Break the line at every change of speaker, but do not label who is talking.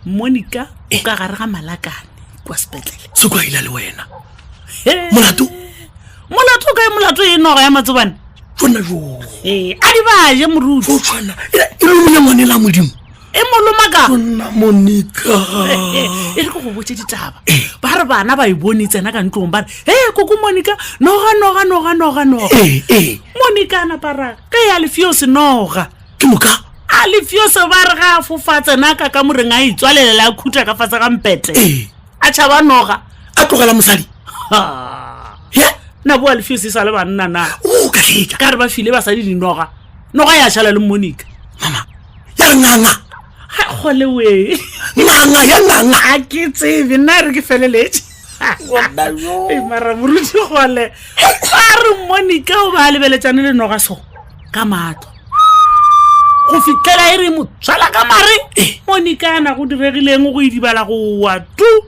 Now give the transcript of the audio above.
Monica o ka gare ga malakane kwa sepetlele
se kwa ila le wena
molato ka molato e noga ya matsobane
tsona jo
a di ba je moruti
o tswana e le ngwane la modimo
e molomaka
tsona Monica
e re go go botse ditaba ba re bana ba e bone tsena ka ntlong ba re koko Monica noga Monica na para ka ya lefio se noga
ke moka
a lefio se ba re ga fofatse naka ka moreng a itswalela la khutha ka fatsa ga mpete a tshaba noga
a tlogela mosadi
na bua lefio se sa le banna na
o ka tleka
ka re ba file basadi di noga ya shala le Monica
mama ya nganga
ha gole we
nganga ya nganga
a ke tsebe nna re ke feleletse mara moruti gole ba re Monica o ba lebeletsane le noga so ka matlo go fitlela e re mo tsala ka mare Monica ana go diregileng go idibala go wa tu